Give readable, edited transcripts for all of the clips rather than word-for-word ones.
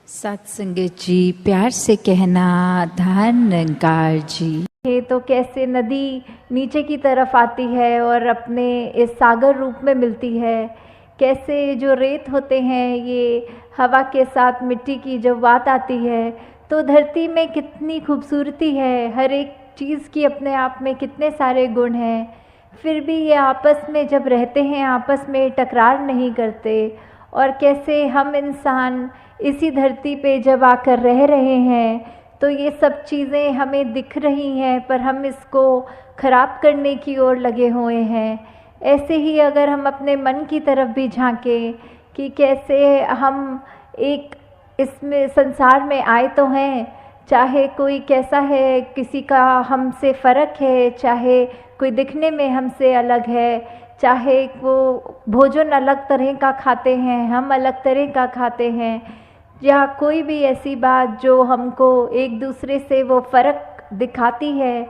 सत्संगत जी, प्यार से कहना धान निरंकार जी। ये तो कैसे नदी नीचे की तरफ आती है और अपने इस सागर रूप में मिलती है। कैसे जो रेत होते हैं ये हवा के साथ मिट्टी की जब बात आती है तो धरती में कितनी खूबसूरती है। हर एक चीज़ की अपने आप में कितने सारे गुण हैं, फिर भी ये आपस में जब रहते हैं आपस में टकरार नहीं करते। और कैसे हम इंसान इसी धरती पे जब आकर रह रहे हैं तो ये सब चीज़ें हमें दिख रही हैं पर हम इसको ख़राब करने की ओर लगे हुए हैं। ऐसे ही अगर हम अपने मन की तरफ भी झांकें कि कैसे हम एक इसमें संसार में आए तो हैं, चाहे कोई कैसा है, किसी का हमसे फ़र्क है, चाहे कोई दिखने में हमसे अलग है, चाहे वो भोजन अलग तरह का खाते हैं, हम अलग तरह का खाते हैं, या कोई भी ऐसी बात जो हमको एक दूसरे से वो फ़र्क दिखाती है,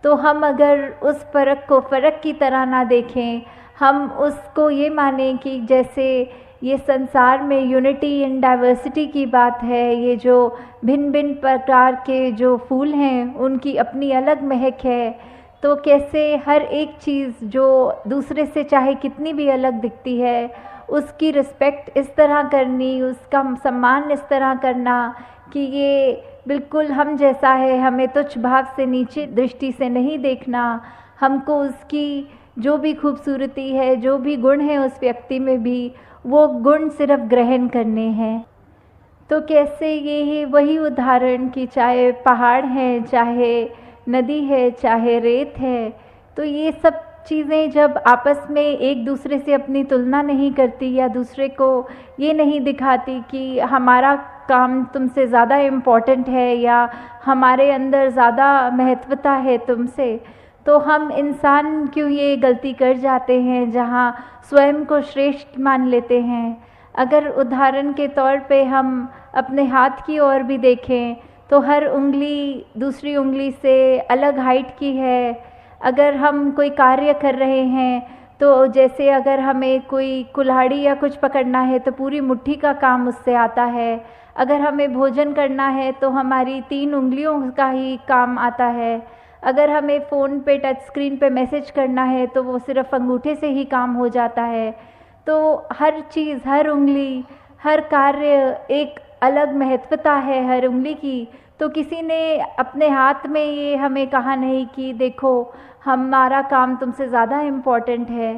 तो हम अगर उस फ़र्क को फ़र्क की तरह ना देखें, हम उसको ये माने कि जैसे ये संसार में यूनिटी इन डाइवर्सिटी की बात है। ये जो भिन्न भिन्न प्रकार के जो फूल हैं उनकी अपनी अलग महक है, तो कैसे हर एक चीज़ जो दूसरे से चाहे कितनी भी अलग दिखती है उसकी रिस्पेक्ट इस तरह करनी, उसका सम्मान इस तरह करना कि ये बिल्कुल हम जैसा है, हमें तुच्छ भाव से नीचे दृष्टि से नहीं देखना, हमको उसकी जो भी खूबसूरती है, जो भी गुण है उस व्यक्ति में भी, वो गुण सिर्फ ग्रहण करने हैं। तो कैसे ये है वही उदाहरण कि चाहे पहाड़ हैं, चाहे नदी है, चाहे रेत है, तो ये सब चीज़ें जब आपस में एक दूसरे से अपनी तुलना नहीं करती या दूसरे को ये नहीं दिखाती कि हमारा काम तुमसे ज़्यादा इम्पॉर्टेंट है या हमारे अंदर ज़्यादा महत्वता है तुमसे, तो हम इंसान क्यों ये गलती कर जाते हैं जहाँ स्वयं को श्रेष्ठ मान लेते हैं। अगर उदाहरण के तौर पे हम अपने हाथ की ओर भी देखें तो हर उंगली दूसरी उंगली से अलग हाइट की है। अगर हम कोई कार्य कर रहे हैं तो जैसे अगर हमें कोई कुल्हाड़ी या कुछ पकड़ना है तो पूरी मुट्ठी का काम उससे आता है। अगर हमें भोजन करना है तो हमारी 3 उंगलियों का ही काम आता है। अगर हमें फ़ोन पे टच स्क्रीन पे मैसेज करना है तो वो सिर्फ अंगूठे से ही काम हो जाता है। तो हर चीज़, हर उंगली, हर कार्य एक अलग महत्वता है हर उंगली की। तो किसी ने अपने हाथ में ये हमें कहा नहीं कि देखो हमारा काम तुमसे ज़्यादा इम्पॉर्टेंट है।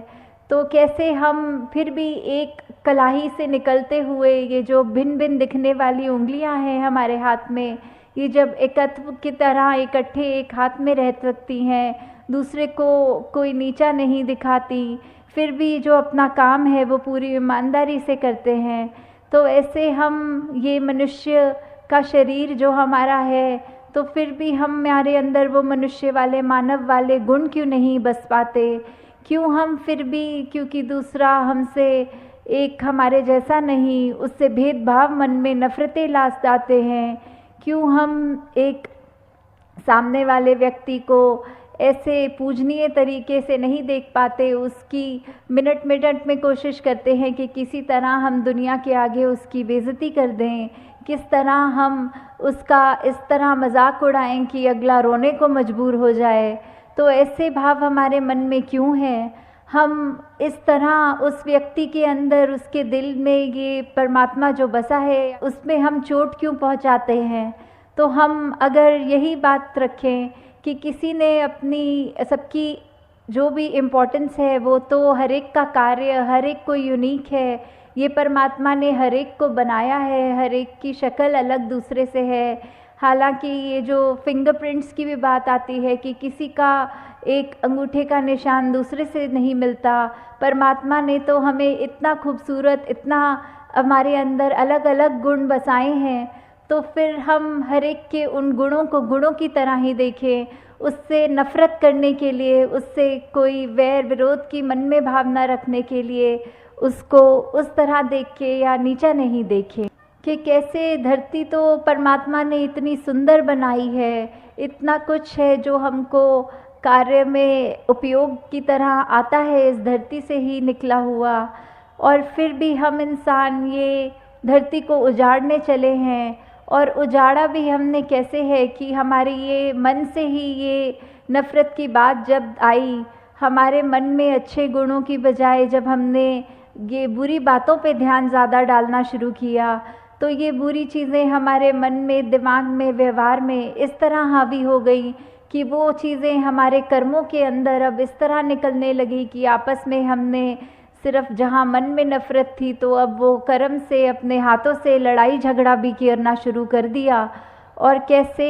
तो कैसे हम फिर भी एक कलाई से निकलते हुए ये जो भिन्न भिन्न दिखने वाली उंगलियां हैं हमारे हाथ में, ये जब एकत्व की तरह इकट्ठे एक हाथ में रह सकती हैं, दूसरे को कोई नीचा नहीं दिखाती, फिर भी जो अपना काम है वो पूरी ईमानदारी से करते हैं, तो ऐसे हम ये मनुष्य का शरीर जो हमारा है, तो फिर भी हमारे अंदर वो मनुष्य वाले मानव वाले गुण क्यों नहीं बस पाते? क्यों हम फिर भी, क्योंकि दूसरा हमसे एक हमारे जैसा नहीं, उससे भेदभाव मन में नफ़रतें ला जाते हैं? क्यों हम एक सामने वाले व्यक्ति को ऐसे पूजनीय तरीके से नहीं देख पाते, उसकी मिनट मिनट में कोशिश करते हैं कि किसी तरह हम दुनिया के आगे उसकी बेइज्जती कर दें, किस तरह हम उसका इस तरह मजाक उड़ाएं कि अगला रोने को मजबूर हो जाए। तो ऐसे भाव हमारे मन में क्यों हैं? हम इस तरह उस व्यक्ति के अंदर, उसके दिल में ये परमात्मा जो बसा है उसमें हम चोट क्यों पहुंचाते हैं? तो हम अगर यही बात रखें कि किसी ने अपनी सबकी जो भी इम्पोर्टेंस है वो तो हर एक का कार्य, हर एक कोई यूनिक है, ये परमात्मा ने हर एक को बनाया है, हर एक की शक्ल अलग दूसरे से है। हालांकि ये जो फिंगरप्रिंट्स की भी बात आती है कि किसी का एक अंगूठे का निशान दूसरे से नहीं मिलता, परमात्मा ने तो हमें इतना खूबसूरत, इतना हमारे अंदर अलग अलग गुण बसाए हैं, तो फिर हम हर एक के उन गुणों को गुणों की तरह ही देखें। उससे नफ़रत करने के लिए, उससे कोई वैर विरोध की मन में भावना रखने के लिए उसको उस तरह देख के या नीचा नहीं देखें। कि कैसे धरती तो परमात्मा ने इतनी सुंदर बनाई है, इतना कुछ है जो हमको कार्य में उपयोग की तरह आता है इस धरती से ही निकला हुआ, और फिर भी हम इंसान ये धरती को उजाड़ने चले हैं। और उजाड़ा भी हमने कैसे है कि हमारे ये मन से ही ये नफ़रत की बात जब आई, हमारे मन में अच्छे गुणों की बजाय जब हमने ये बुरी बातों पे ध्यान ज़्यादा डालना शुरू किया, तो ये बुरी चीज़ें हमारे मन में, दिमाग में, व्यवहार में इस तरह हावी हो गई कि वो चीज़ें हमारे कर्मों के अंदर अब इस तरह निकलने लगी कि आपस में हमने सिर्फ जहाँ मन में नफ़रत थी तो अब वो कर्म से अपने हाथों से लड़ाई झगड़ा भी करना शुरू कर दिया। और कैसे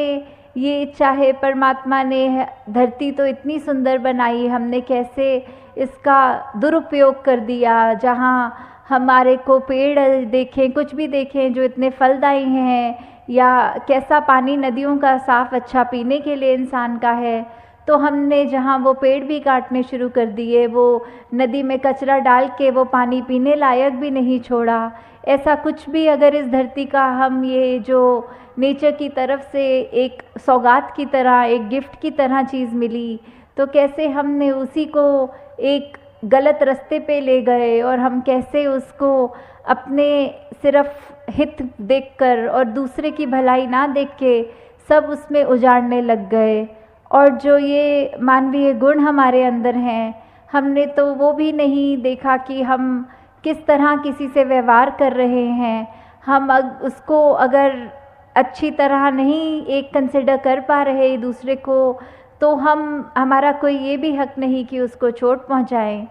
ये चाहे परमात्मा ने धरती तो इतनी सुंदर बनाई, हमने कैसे इसका दुरुपयोग कर दिया। जहाँ हमारे को पेड़ देखें, कुछ भी देखें जो इतने फलदायी हैं, या कैसा पानी नदियों का साफ़ अच्छा पीने के लिए इंसान का है, तो हमने जहाँ वो पेड़ भी काटने शुरू कर दिए, वो नदी में कचरा डाल के वो पानी पीने लायक भी नहीं छोड़ा। ऐसा कुछ भी अगर इस धरती का हम ये जो नेचर की तरफ से एक सौगात की तरह, एक गिफ्ट की तरह चीज़ मिली, तो कैसे हमने उसी को एक गलत रास्ते पे ले गए और हम कैसे उसको अपने सिर्फ हित देखकर और दूसरे की भलाई ना देख के सब उसमें उजाड़ने लग गए। और जो ये मानवीय गुण हमारे अंदर हैं, हमने तो वो भी नहीं देखा कि हम किस तरह किसी से व्यवहार कर रहे हैं। हम उसको अगर अच्छी तरह नहीं एक कंसिडर कर पा रहे दूसरे को, तो हमारा कोई ये भी हक नहीं कि उसको चोट पहुंचाएं।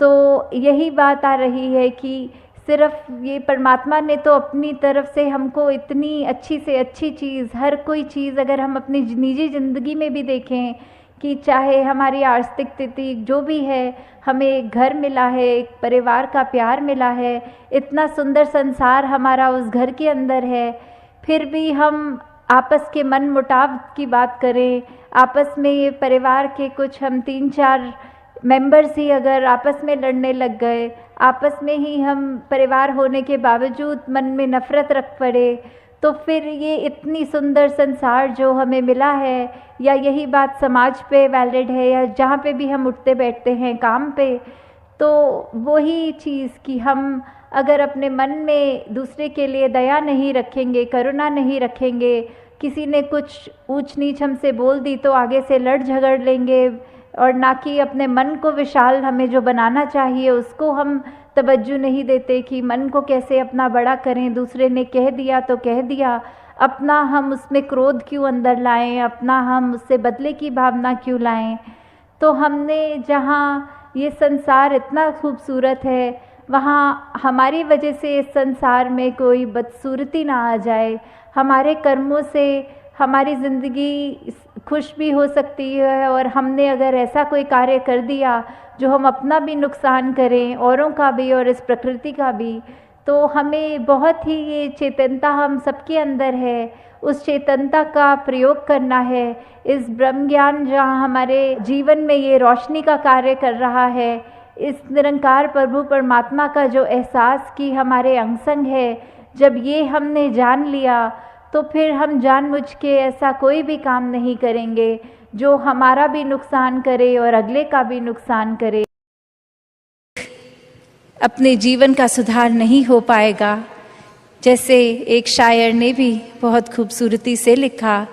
तो यही बात आ रही है कि सिर्फ ये परमात्मा ने तो अपनी तरफ से हमको इतनी अच्छी से अच्छी चीज़, हर कोई चीज़ अगर हम अपनी निजी ज़िंदगी में भी देखें कि चाहे हमारी आर्थिक स्थिति जो भी है, हमें एक घर मिला है, एक परिवार का प्यार मिला है, इतना सुंदर संसार हमारा उस घर के अंदर है, फिर भी हम आपस के मन मुटाव की बात करें, आपस में ये परिवार के कुछ हम 3-4 मेंबर्स ही अगर आपस में लड़ने लग गए, आपस में ही हम परिवार होने के बावजूद मन में नफ़रत रख पड़े, तो फिर ये इतनी सुंदर संसार जो हमें मिला है, या यही बात समाज पे वैलिड है, या जहाँ पे भी हम उठते बैठते हैं काम पे, तो वही चीज़ कि हम अगर अपने मन में दूसरे के लिए दया नहीं रखेंगे, करुणा नहीं रखेंगे, किसी ने कुछ ऊंच नीच हमसे बोल दी तो आगे से लड़ झगड़ लेंगे, और ना कि अपने मन को विशाल हमें जो बनाना चाहिए उसको हम तवज्जो नहीं देते कि मन को कैसे अपना बड़ा करें। दूसरे ने कह दिया तो कह दिया, अपना हम उसमें क्रोध क्यों अंदर लाएं, अपना हम उससे बदले की भावना क्यों लाएं। तो हमने जहाँ ये संसार इतना खूबसूरत है, वहाँ हमारी वजह से इस संसार में कोई बदसूरती ना आ जाए। हमारे कर्मों से हमारी ज़िंदगी खुश भी हो सकती है, और हमने अगर ऐसा कोई कार्य कर दिया जो हम अपना भी नुकसान करें, औरों का भी और इस प्रकृति का भी, तो हमें बहुत ही ये चेतनता हम सबके अंदर है, उस चेतनता का प्रयोग करना है। इस ब्रह्म ज्ञान जहाँ हमारे जीवन में ये रोशनी का कार्य कर रहा है, इस निरंकार प्रभु परमात्मा का जो एहसास कि हमारे अंग संग है, जब ये हमने जान लिया तो फिर हम जानबूझ के ऐसा कोई भी काम नहीं करेंगे जो हमारा भी नुकसान करे और अगले का भी नुकसान करे। अपने जीवन का सुधार नहीं हो पाएगा। जैसे एक शायर ने भी बहुत खूबसूरती से लिखा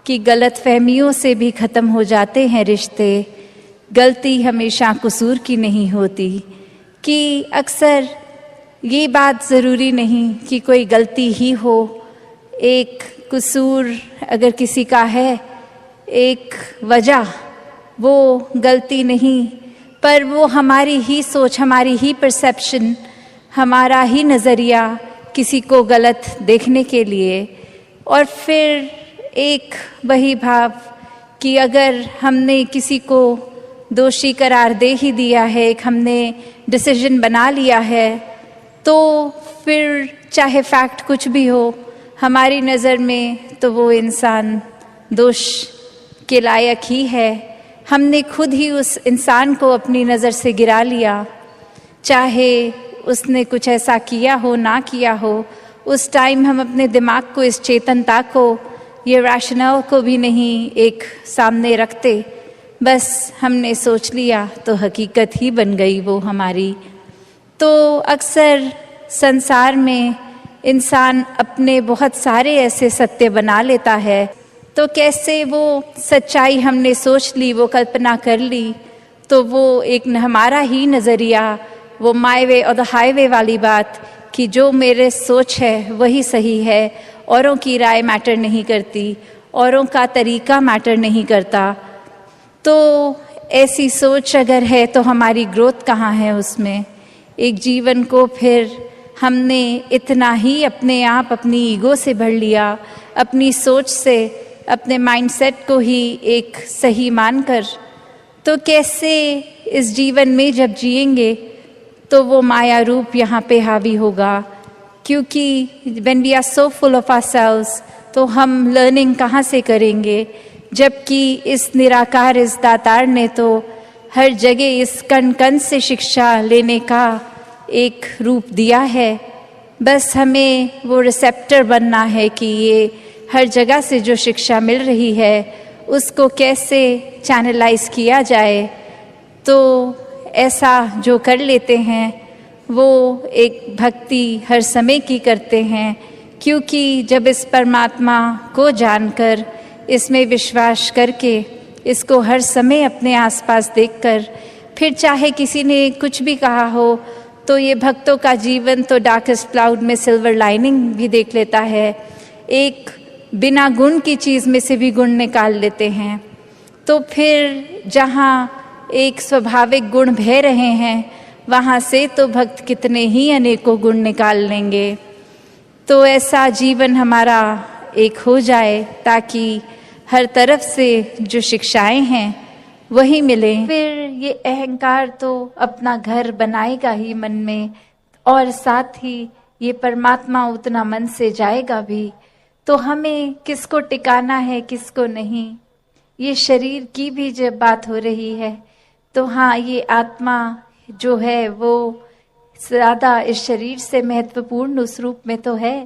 कि गलत फहमियों से भी ख़त्म हो जाते हैं रिश्ते, गलती हमेशा कसूर की नहीं होती। कि अक्सर ये बात ज़रूरी नहीं कि कोई गलती ही हो, एक कसूर अगर किसी का है, एक वजह, वो गलती नहीं, पर वो हमारी ही सोच, हमारी ही परसेप्शन, हमारा ही नज़रिया किसी को गलत देखने के लिए। और फिर एक वही भाव कि अगर हमने किसी को दोषी करार दे ही दिया है, एक हमने डिसीजन बना लिया है, तो फिर चाहे फैक्ट कुछ भी हो हमारी नज़र में, तो वो इंसान दोष के लायक ही है। हमने खुद ही उस इंसान को अपनी नज़र से गिरा लिया, चाहे उसने कुछ ऐसा किया हो ना किया हो। उस टाइम हम अपने दिमाग को, इस चेतनता को, ये रैशनल को भी नहीं एक सामने रखते, बस हमने सोच लिया तो हकीकत ही बन गई वो हमारी। तो अक्सर संसार में इंसान अपने बहुत सारे ऐसे सत्य बना लेता है, तो कैसे वो सच्चाई हमने सोच ली, वो कल्पना कर ली, तो वो एक हमारा ही नज़रिया, वो माय वे और द हाईवे वाली बात कि जो मेरे सोच है वही सही है, औरों की राय मैटर नहीं करती, औरों का तरीका मैटर नहीं करता। तो ऐसी सोच अगर है तो हमारी ग्रोथ कहाँ है उसमें? एक जीवन को फिर हमने इतना ही अपने आप अपनी ईगो से भर लिया, अपनी सोच से, अपने माइंडसेट को ही एक सही मानकर। तो कैसे इस जीवन में जब जिएंगे तो वो माया रूप यहाँ पे हावी होगा, क्योंकि when we are so full of ourselves तो हम लर्निंग कहाँ से करेंगे, जबकि इस निराकार, इस दातार ने तो हर जगह इस कण कण से शिक्षा लेने का एक रूप दिया है। बस हमें वो रिसेप्टर बनना है कि ये हर जगह से जो शिक्षा मिल रही है उसको कैसे चैनलाइज किया जाए। तो ऐसा जो कर लेते हैं वो एक भक्ति हर समय की करते हैं, क्योंकि जब इस परमात्मा को जानकर, इसमें विश्वास करके, इसको हर समय अपने आसपास देखकर, फिर चाहे किसी ने कुछ भी कहा हो तो ये भक्तों का जीवन तो डार्केस्ट क्लाउड में सिल्वर लाइनिंग भी देख लेता है। एक बिना गुण की चीज़ में से भी गुण निकाल लेते हैं। तो फिर जहाँ एक स्वाभाविक गुण बह रहे हैं वहाँ से तो भक्त कितने ही अनेकों गुण निकाल लेंगे। तो ऐसा जीवन हमारा एक हो जाए ताकि हर तरफ से जो शिक्षाएं हैं वही मिले। फिर ये अहंकार तो अपना घर बनाएगा ही मन में, और साथ ही ये परमात्मा उतना मन से जाएगा भी। तो हमें किसको टिकाना है, किसको नहीं, ये शरीर की भी जब बात हो रही है तो हाँ, ये आत्मा जो है वो ज़्यादा इस शरीर से महत्वपूर्ण उस रूप में तो है,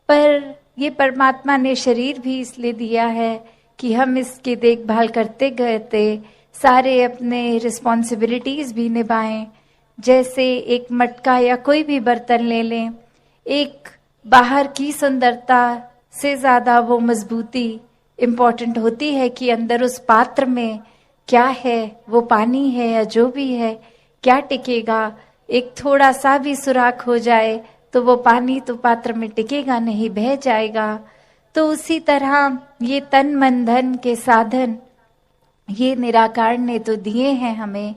पर ये परमात्मा ने शरीर भी इसलिए दिया है कि हम इसकी देखभाल करते गए सारे अपने रिस्पॉन्सिबिलिटीज़ भी निभाएं। जैसे एक मटका या कोई भी बर्तन ले लें, एक बाहर की सुंदरता से ज़्यादा वो मजबूती इम्पॉर्टेंट होती है कि अंदर उस पात्र में क्या है, वो पानी है या जो भी है, क्या टिकेगा। एक थोड़ा सा भी सुराख हो जाए तो वो पानी तो पात्र में टिकेगा नहीं, बह जाएगा। तो उसी तरह ये तन मन धन के साधन ये निराकार ने तो दिए हैं हमें,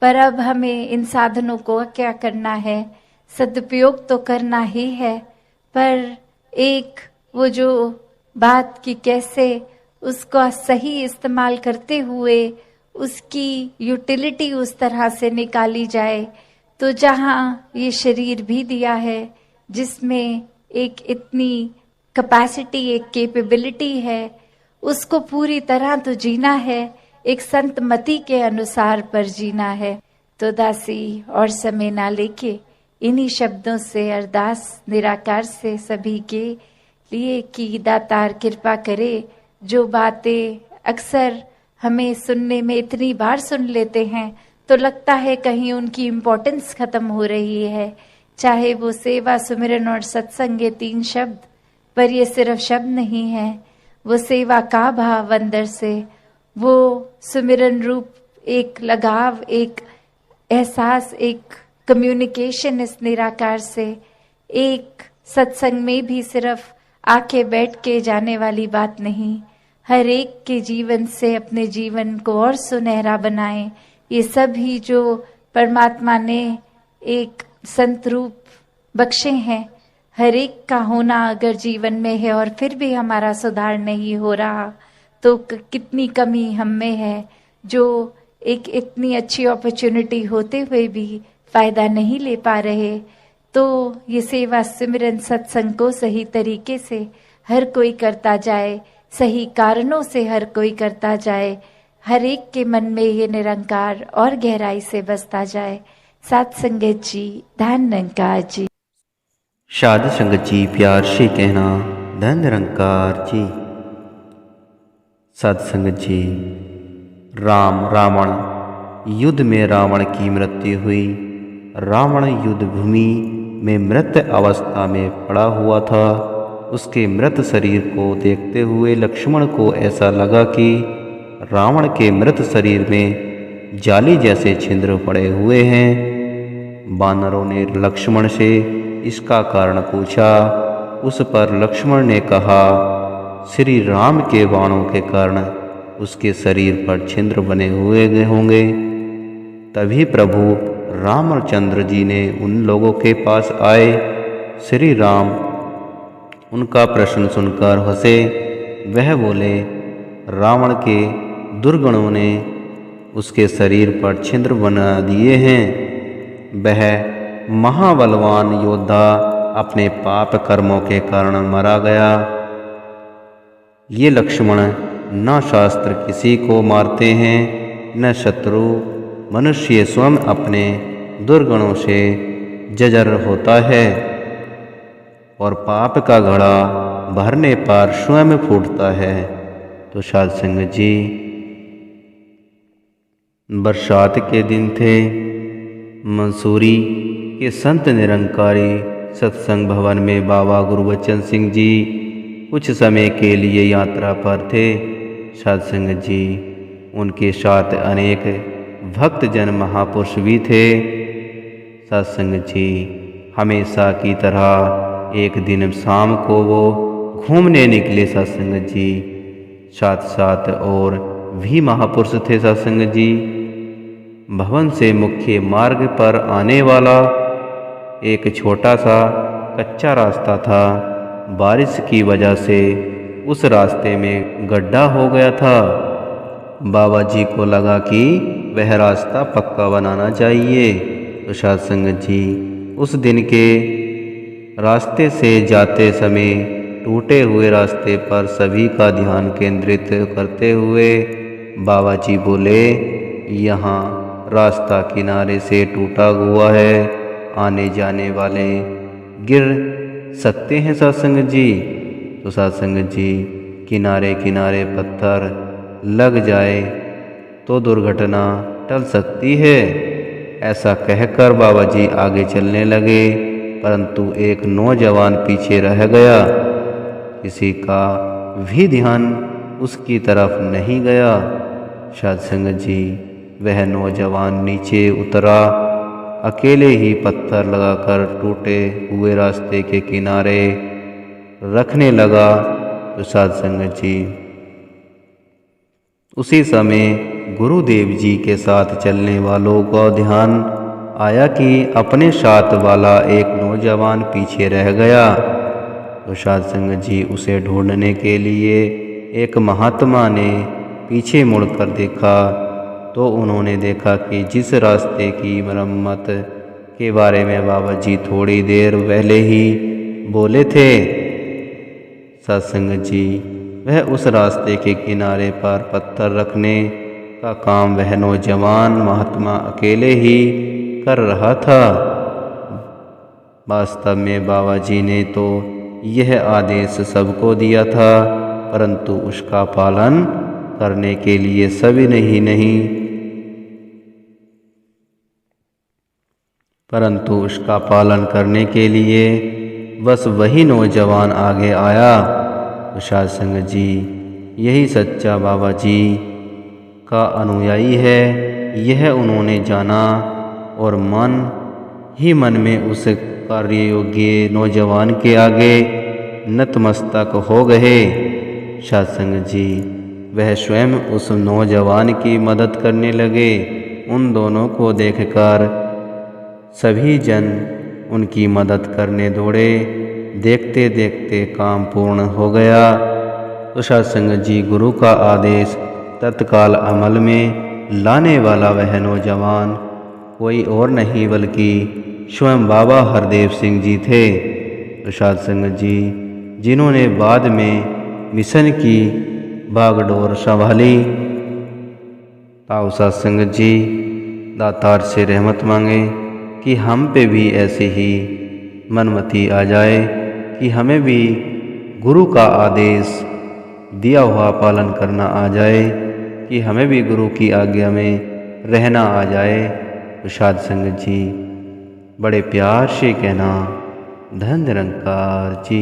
पर अब हमें इन साधनों को क्या करना है, सदुपयोग तो करना ही है। पर एक वो जो बात कि कैसे उसका सही इस्तेमाल करते हुए उसकी यूटिलिटी उस तरह से निकाली जाए। तो जहाँ ये शरीर भी दिया है जिसमें एक इतनी कैपेसिटी, एक कैपेबिलिटी है, उसको पूरी तरह तो जीना है, एक संत मति के अनुसार पर जीना है। तो दासी और समय ना लेके इन्हीं शब्दों से अरदास निराकार से सभी के लिए कि दातार कृपा करे। जो बातें अक्सर हमें सुनने में इतनी बार सुन लेते हैं तो लगता है कहीं उनकी इम्पोर्टेंस खत्म हो रही है, चाहे वो सेवा, सुमिरन और सत्संग ये 3 शब्द, पर ये सिर्फ शब्द नहीं है, वो सेवा का भाव अंदर से, वो सुमिरन रूप एक लगाव, एक एहसास, एक कम्युनिकेशन इस निराकार से। एक सत्संग में भी सिर्फ आके बैठ के जाने वाली बात नहीं, हर एक के जीवन से अपने जीवन को और सुनहरा बनाएं। ये सब ही जो परमात्मा ने एक संत रूप बख्शे हैं, हर एक का होना अगर जीवन में है और फिर भी हमारा सुधार नहीं हो रहा तो कितनी कमी हम में है, जो एक इतनी अच्छी अपॉर्चुनिटी होते हुए भी फायदा नहीं ले पा रहे। तो ये सेवा सिमरन सत्संग को सही तरीके से हर कोई करता जाए, सही कारणों से हर कोई करता जाए, हर एक के मन में ये निरंकार और गहराई से बसता जाए। सात संगत जी, धन निरंकार जी। साध संगत जी प्यार से कहना, धन निरंकार जी। साध संगत जी, रावण युद्ध में रावण की मृत्यु हुई। रावण युद्ध भूमि में मृत अवस्था में पड़ा हुआ था। उसके मृत शरीर को देखते हुए लक्ष्मण को ऐसा लगा कि रावण के मृत शरीर में जाली जैसे छिद्र पड़े हुए हैं। वानरों ने लक्ष्मण से इसका कारण पूछा। उस पर लक्ष्मण ने कहा, श्री राम के बाणों के कारण उसके शरीर पर छिद्र बने हुए होंगे। तभी प्रभु रामचंद्र जी ने उन लोगों के पास आए। श्री राम उनका प्रश्न सुनकर हंसे। वह बोले, रावण के दुर्गुणों ने उसके शरीर पर छिद्र बना दिए हैं। वह महाबलवान योद्धा अपने पाप कर्मों के कारण मारा गया। ये लक्ष्मण न शास्त्र किसी को मारते हैं, न शत्रु। मनुष्य स्वयं अपने दुर्गुणों से जर्जर होता है और पाप का घड़ा भरने पर स्वयं फूटता है। तो साध संगत जी, बरसात के दिन थे। मंसूरी के संत निरंकारी सत्संग भवन में बाबा गुरबचन सिंह जी कुछ समय के लिए यात्रा पर थे। साध संगत जी, उनके साथ अनेक भक्तजन महापुरुष भी थे। साध संगत जी, हमेशा की तरह एक दिन शाम को वो घूमने निकले। साध संगत जी, साथ साथ और भी महापुरुष थे। साध संगत जी, भवन से मुख्य मार्ग पर आने वाला एक छोटा सा कच्चा रास्ता था। बारिश की वजह से उस रास्ते में गड्ढा हो गया था। बाबा जी को लगा कि वह रास्ता पक्का बनाना चाहिए। तो साध संगत जी, उस दिन के रास्ते से जाते समय टूटे हुए रास्ते पर सभी का ध्यान केंद्रित करते हुए बाबा जी बोले, यहाँ रास्ता किनारे से टूटा हुआ है, आने जाने वाले गिर सकते हैं। साध संगत जी, तो साध संगत जी, किनारे किनारे पत्थर लग जाए तो दुर्घटना टल सकती है। ऐसा कहकर बाबा जी आगे चलने लगे, परंतु एक नौजवान पीछे रह गया। किसी का भी ध्यान उसकी तरफ नहीं गया। साध संगत जी, वह नौजवान नीचे उतरा, अकेले ही पत्थर लगाकर टूटे हुए रास्ते के किनारे रखने लगा। तो साध संगत जी, उसी समय गुरुदेव जी के साथ चलने वालों को ध्यान आया कि अपने साथ वाला एक नौजवान पीछे रह गया। तो साध संगत जी, उसे ढूंढने के लिए एक महात्मा ने पीछे मुड़कर देखा तो उन्होंने देखा कि जिस रास्ते की मरम्मत के बारे में बाबा जी थोड़ी देर पहले ही बोले थे, साध संगत जी, वह उस रास्ते के किनारे पर पत्थर रखने का काम वह नौजवान महात्मा अकेले ही कर रहा था। वास्तव में बाबा जी ने तो यह आदेश सबको दिया था, परंतु उसका पालन करने के लिए सभी बस वही नौजवान आगे आया। तो साध संगत जी, यही सच्चा बाबा जी का अनुयायी है। यह उन्होंने जाना और मन ही मन में उस कार्य योग्य नौजवान के आगे नतमस्तक हो गए। साध संगत जी, वह स्वयं उस नौजवान की मदद करने लगे। उन दोनों को देखकर सभी जन उनकी मदद करने दौड़े। देखते देखते काम पूर्ण हो गया। तो साध संगत जी, गुरु का आदेश तत्काल अमल में लाने वाला वह नौजवान कोई और नहीं बल्कि स्वयं बाबा हरदेव सिंह जी थे। तो साध संगत जी, जिन्होंने बाद में मिशन की बागडोर संभाली। ताऊ साध संगत जी, दातार से रहमत मांगे कि हम पे भी ऐसे ही मनमति आ जाए कि हमें भी गुरु का आदेश दिया हुआ पालन करना आ जाए, कि हमें भी गुरु की आज्ञा में रहना आ जाए। तो साध संगत जी, बड़े प्यार से कहना, धन निरंकार जी।